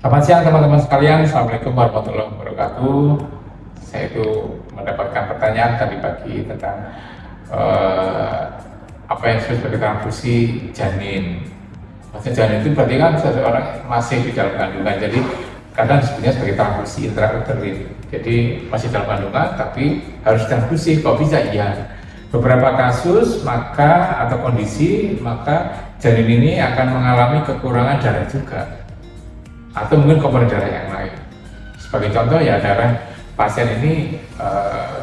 Selamat siang teman-teman sekalian, Assalamualaikum warahmatullahi wabarakatuh. Saya itu mendapatkan pertanyaan tadi pagi tentang apa yang disebut sebagai transfusi janin. Maksudnya janin itu berarti kan seseorang masih di dalam kandungan, jadi kadang disebutnya sebagai transfusi intrauterin. Jadi masih dalam kandungan tapi harus transfusi, kok bisa? Iya. Beberapa kasus atau kondisi maka janin ini akan mengalami kekurangan darah juga, atau mungkin komponen darah yang lain. Sebagai contoh ya, darah pasien ini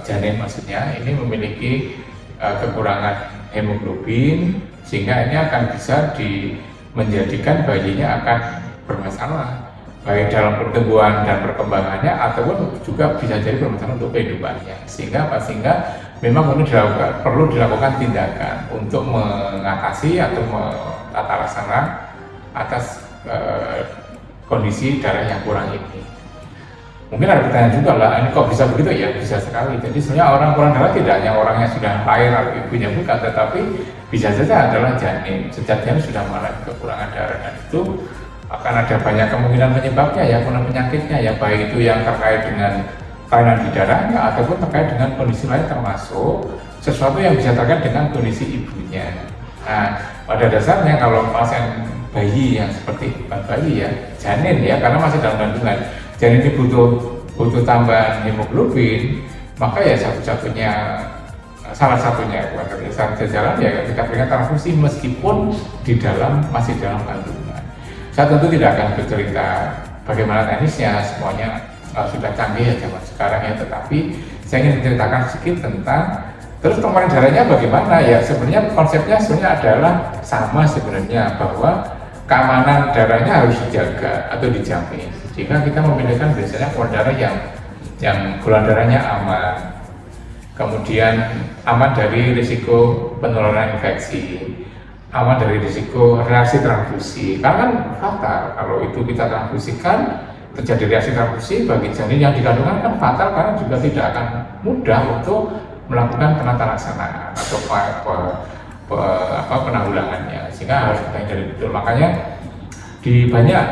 janin maksudnya ini memiliki kekurangan hemoglobin, sehingga ini akan bisa menjadikan bayinya akan bermasalah baik dalam pertumbuhan dan perkembangannya, ataupun juga bisa jadi bermasalah untuk kehidupannya. Sehingga memang perlu dilakukan tindakan untuk mengatasi atau menata laksana atas kondisi darah yang kurang ini. Mungkin ada pertanyaan juga lah, ini kok bisa begitu? Ya bisa sekali. Jadi sebenarnya orang kurang darah tidak hanya orang yang sudah lahir atau ibunya bukan, tetapi bisa saja adalah janin. Sejak janin sudah mengalami kekurangan darah, dan itu akan ada banyak kemungkinan penyebabnya ya, penyakitnya ya, baik itu yang terkait dengan kelainan di darahnya ataupun terkait dengan kondisi lain, termasuk sesuatu yang bisa terkait dengan kondisi ibunya. Nah, pada dasarnya kalau pasien bayi yang seperti bukan bayi ya, janin ya, karena masih dalam kandungan, janin ini butuh tambahan hemoglobin, maka ya salah satunya jalan ya kita berikan transfusi meskipun masih dalam kandungan. Saya tentu tidak akan bercerita bagaimana teknisnya, semuanya sudah canggih ya zaman sekarang ya, tetapi saya ingin menceritakan sedikit tentang terus komponen darahnya bagaimana ya. Sebenarnya konsepnya adalah sama sebenarnya, bahwa keamanan darahnya harus dijaga atau dijamin, sehingga kita memilihkan biasanya komponen darah yang gula darahnya aman, kemudian aman dari risiko penularan infeksi, aman dari risiko reaksi transfusi. Karena kan fatal kalau itu kita transfusikan, terjadi reaksi transfusi bagi janin yang dikandungkan kan fatal, karena juga tidak akan mudah untuk melakukan penata laksanaan atau penanggulangannya, sehingga harus kita hindari betul. Makanya di banyak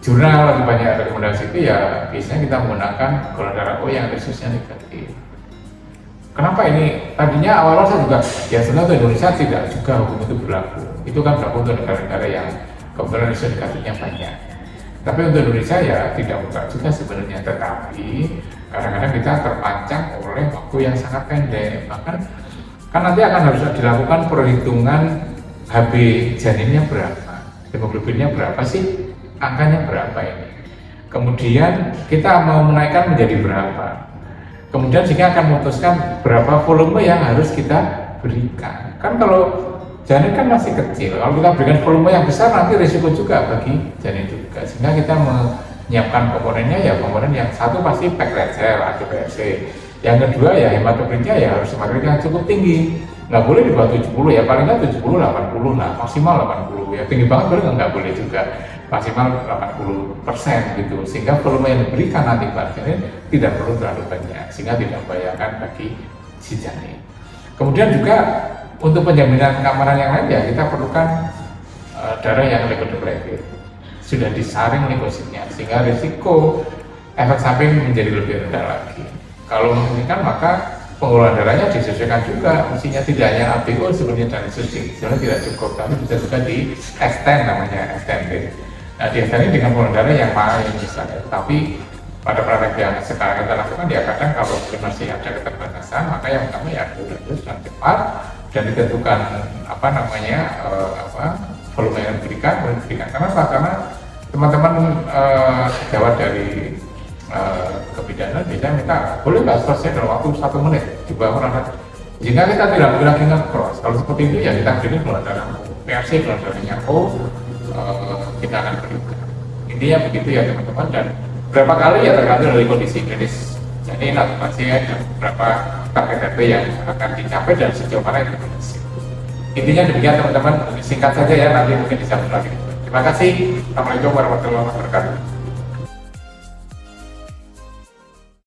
jurnal, di banyak rekomendasi itu ya biasanya kita menggunakan golongan darah O yang resusnya negatif. Kenapa ini? Tadinya awal-awal saya juga ya sebenarnya untuk Indonesia tidak juga hukum itu berlaku. Itu kan berlaku untuk negara-negara yang kebetulan resus negatifnya banyak. Tapi untuk Indonesia ya tidak mutlak juga sebenarnya, tetapi kadang-kadang kita terpancang oleh waktu yang sangat pendek. Bahkan kan nanti akan harus dilakukan perhitungan HB janinnya berapa, hemoglobinnya berapa sih, angkanya berapa ini. Kemudian kita mau menaikkan menjadi berapa. Kemudian sehingga akan memutuskan berapa volume yang harus kita berikan. Kan kalau janin kan masih kecil, kalau kita berikan volume yang besar nanti risiko juga bagi janin juga. Sehingga kita menyiapkan komponennya ya, komponen yang satu pasti packed red cell atau PRC. Yang kedua ya hematokritnya ya harus hematokrit yang cukup tinggi. Nggak boleh di bawah 70 ya, paling nggak 70, 80, nah maksimal 80 ya. Tinggi banget boleh nggak boleh juga, maksimal 80% gitu, sehingga volume yang diberikan nanti pada janin tidak perlu terlalu banyak, sehingga tidak membahayakan bagi si janin. Kemudian juga untuk penjaminan keamanan yang lain ya, kita perlukan darah yang leukodeplete, sudah disaring leukositnya, sehingga risiko efek samping menjadi lebih rendah lagi. Kalau memungkinkan maka pengelolaan darahnya disesuaikan juga, mestinya tidak hanya ABO sebenarnya dan resusing, sebenarnya tidak cukup, tapi bisa juga di extend, namanya extended. Nah, di extend dengan pengelolaan darah yang lain misalnya. Tapi pada praktek yang sekarang kita lakukan ya, kadang kalau masih ada keterbatasan, maka yang pertama ya harus dan cepat, dan ditentukan volume yang diberikan. Kenapa? Karena teman-teman sejawat dari kebidanan biasanya minta boleh nggak selesai dalam waktu 1 menit di bawah orang, jika kita tidak boleh lagi nge-cross. Kalau seperti itu ya kita berikan golongan darah PRC, golongan darahnya O, kita akan berikan. Intinya begitu ya teman-teman, dan berapa kali ya tergantung dari kondisi klinis janin atau pasien, dan berapa target HB yang akan dicapai dan sejauh mana itu berhasil. Intinya demikian teman-teman, singkat saja ya, nanti mungkin disambung lagi. Terima kasih. Assalamualaikum warahmatullahi wabarakatuh.